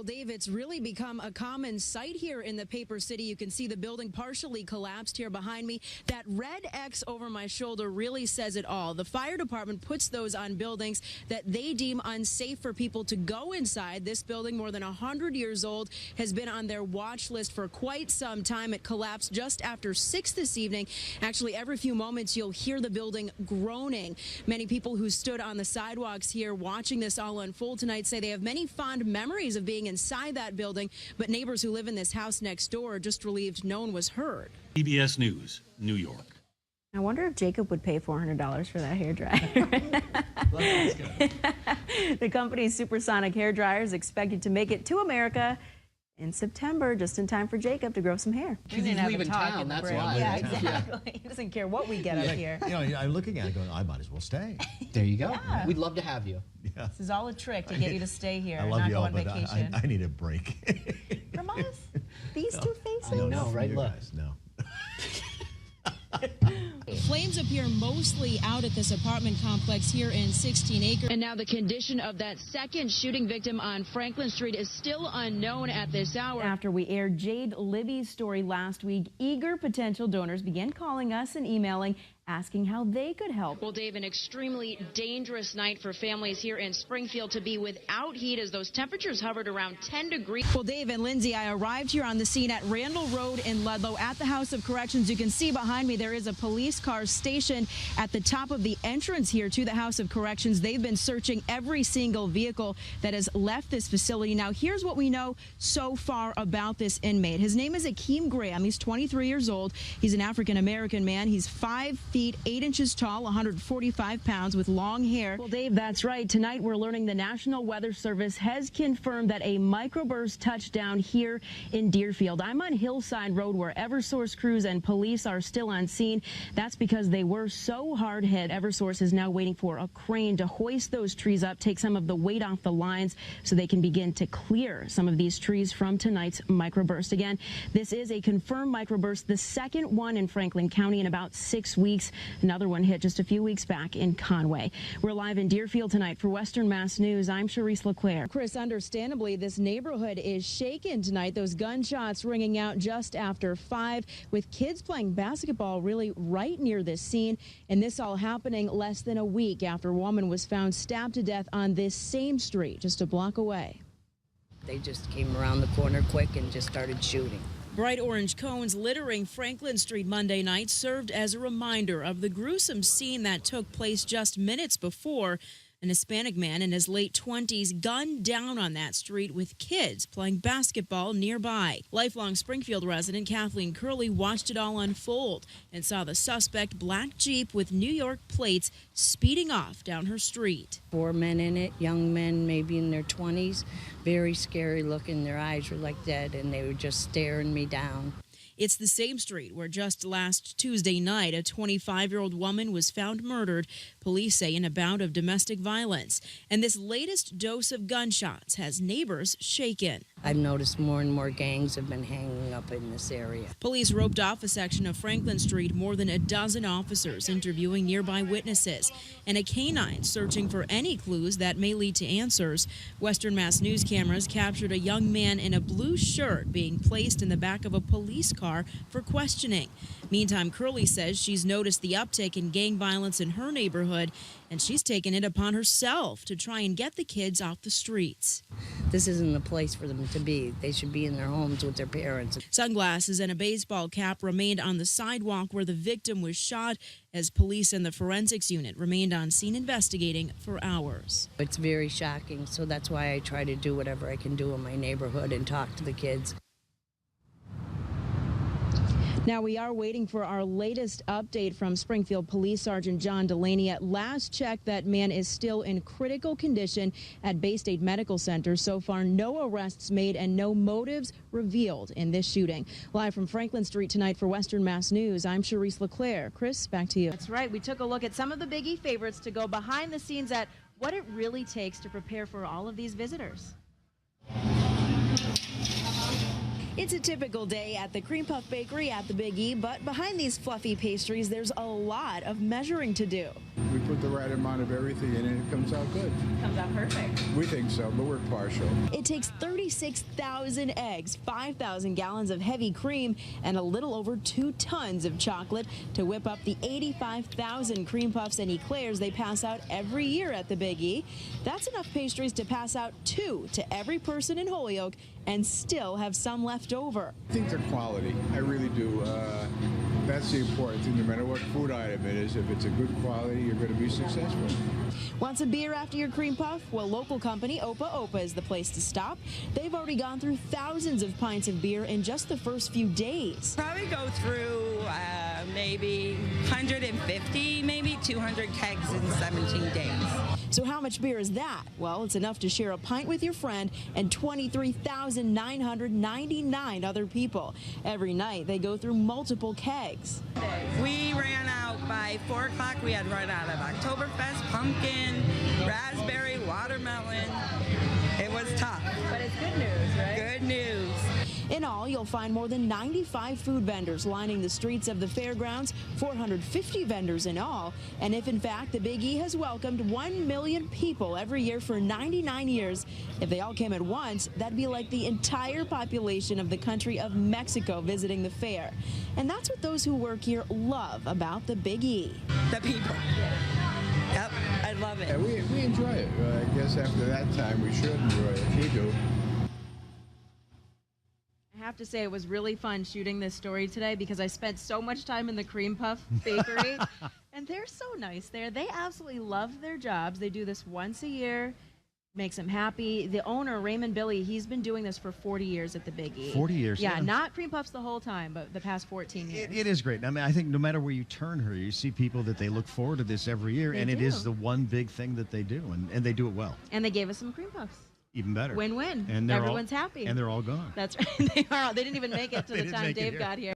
Well, Dave, it's really become a common sight here in the Paper City. You can see the building partially collapsed here behind me. That red X over my shoulder really says it all. The fire department puts those on buildings that they deem unsafe for people to go inside. This building, more than 100 years old, has been on their watch list for quite some time. It collapsed just after 6 this evening. Actually, every few moments you'll hear the building groaning. Many people who stood on the sidewalks here watching this all unfold tonight say they have many fond memories of being inside that building, but neighbors who live in this house next door are just relieved no one was hurt. PBS News, New York. I wonder if Jacob would pay $400 for that hairdryer. The company's supersonic hairdryer is expected to make it to America in September, just in time for Jacob to grow some hair. Because he's leaving town, that's why. Yeah, exactly. He doesn't care what we get up here. You know, I'm looking at it going, I might as well stay. There you go. Yeah. We'd love to have you. Yeah. This is all a trick to get you to stay here I and love not you go all, on but vacation. I need a break. From us? These two faces? I know, No, from right? you Look. guys, no. Flames appear mostly out at this apartment complex here in 16 Acres. And now the condition of that second shooting victim on Franklin Street is still unknown at this hour. After we aired Jade Libby's story last week, eager potential donors began calling us and emailing, asking how they could help. Well, Dave, an extremely dangerous night for families here in Springfield to be without heat as those temperatures hovered around 10 degrees. Well, Dave and Lindsay, I arrived here on the scene at Randall Road in Ludlow at the House of Corrections. You can see behind me there is a police car stationed at the top of the entrance here to the House of Corrections. They've been searching every single vehicle that has left this facility. Now, here's what we know so far about this inmate. His name is Akeem Graham. He's 23 years old. He's an African-American man. He's 5 feet 8 inches tall, 145 pounds, with long hair. Well, Dave, that's right. Tonight we're learning the National Weather Service has confirmed that a microburst touched down here in Deerfield. I'm on Hillside Road where Eversource crews and police are still on scene. That's because they were so hard hit. Eversource is now waiting for a crane to hoist those trees up, take some of the weight off the lines so they can begin to clear some of these trees from tonight's microburst. Again, this is a confirmed microburst, the second one in Franklin County in about 6 weeks. Another one hit just a few weeks back in Conway. We're live in Deerfield tonight for Western Mass News. I'm Cherise LeClaire. Chris, understandably, this neighborhood is shaken tonight. Those gunshots ringing out just after 5, with kids playing basketball really right near this scene. And this all happening less than a week after a woman was found stabbed to death on this same street just a block away. They just came around the corner quick and just started shooting. Bright orange cones littering Franklin Street Monday night served as a reminder of the gruesome scene that took place just minutes before. An Hispanic man in his late 20s gunned down on that street with kids playing basketball nearby. Lifelong Springfield resident Kathleen Curley watched it all unfold and saw the suspect black Jeep with New York plates speeding off down her street. 4 men in it, young men, maybe in their 20s, very scary looking. Their eyes were like dead, and they were just staring me down. It's the same street where just last Tuesday night, a 25-year-old woman was found murdered, police say, in a bout of domestic violence. And this latest dose of gunshots has neighbors shaken. I've noticed more and more gangs have been hanging up in this area. Police roped off a section of Franklin Street, more than a dozen officers interviewing nearby witnesses, and a canine searching for any clues that may lead to answers. Western Mass News cameras captured a young man in a blue shirt being placed in the back of a police car for questioning. Meantime, Curley says she's noticed the uptick in gang violence in her neighborhood, and she's taken it upon herself to try and get the kids off the streets. This isn't the place for them to be. They should be in their homes with their parents. Sunglasses and a baseball cap remained on the sidewalk where the victim was shot, as police and the forensics unit remained on scene investigating for hours. It's very shocking, so that's why I try to do whatever I can do in my neighborhood and talk to the kids. Now, we are waiting for our latest update from Springfield Police Sergeant John Delaney. At last check, that man is still in critical condition at Bay State Medical Center. So far, no arrests made and no motives revealed in this shooting. Live from Franklin Street tonight for Western Mass News, I'm Cherise LeClaire. Chris, back to you. That's right. We took a look at some of the Biggie favorites to go behind the scenes at what it really takes to prepare for all of these visitors. It's a typical day at the Cream Puff Bakery at the Big E, but behind these fluffy pastries, there's a lot of measuring to do. We put the right amount of everything in, and it comes out good. Comes out perfect. We think so, but we're partial. It takes 36,000 eggs, 5,000 gallons of heavy cream, and a little over 2 tons of chocolate to whip up the 85,000 cream puffs and eclairs they pass out every year at the Big E. That's enough pastries to pass out 2 to every person in Holyoke and still have some left over. I think they're quality. I really do. That's the important thing. No matter what food item it is, if it's a good quality, you're going to be successful. Want some beer after your cream puff? Well, local company Opa Opa is the place to stop. They've already gone through thousands of pints of beer in just the first few days. Probably go through maybe 150, maybe 200 kegs in 17 days. So how much beer is that? Well, it's enough to share a pint with your friend and 23,999 other people. Every night they go through multiple kegs. We ran out by 4 o'clock. We had run out of Oktoberfest, pumpkin, raspberry, watermelon. It was tough. But it's good news, right? Good news. In all, you'll find more than 95 food vendors lining the streets of the fairgrounds, 450 vendors in all. And if in fact the Big E has welcomed 1 million people every year for 99 years, if they all came at once, that'd be like the entire population of the country of Mexico visiting the fair. And that's what those who work here love about the Big E. The people. Yep, I love it. Yeah, we enjoy it. I guess after that time we should enjoy it. If you do. I have to say it was really fun shooting this story today because I spent so much time in the Cream Puff Bakery. And they're so nice there. They absolutely love their jobs. They do this once a year. Makes them happy. The owner, Raymond Billy, he's been doing this for 40 years at the Big E. 40 years. Yeah, not cream puffs the whole time, but the past 14 years. It is great. I mean, I think no matter where you turn her, you see people that they look forward to this every year, and it is the one big thing that they do, and they do it well. And they gave us some cream puffs. Even better. Win-win. And Everyone's happy. And they're all gone. That's right. They are. They didn't even make it to the time Dave got here.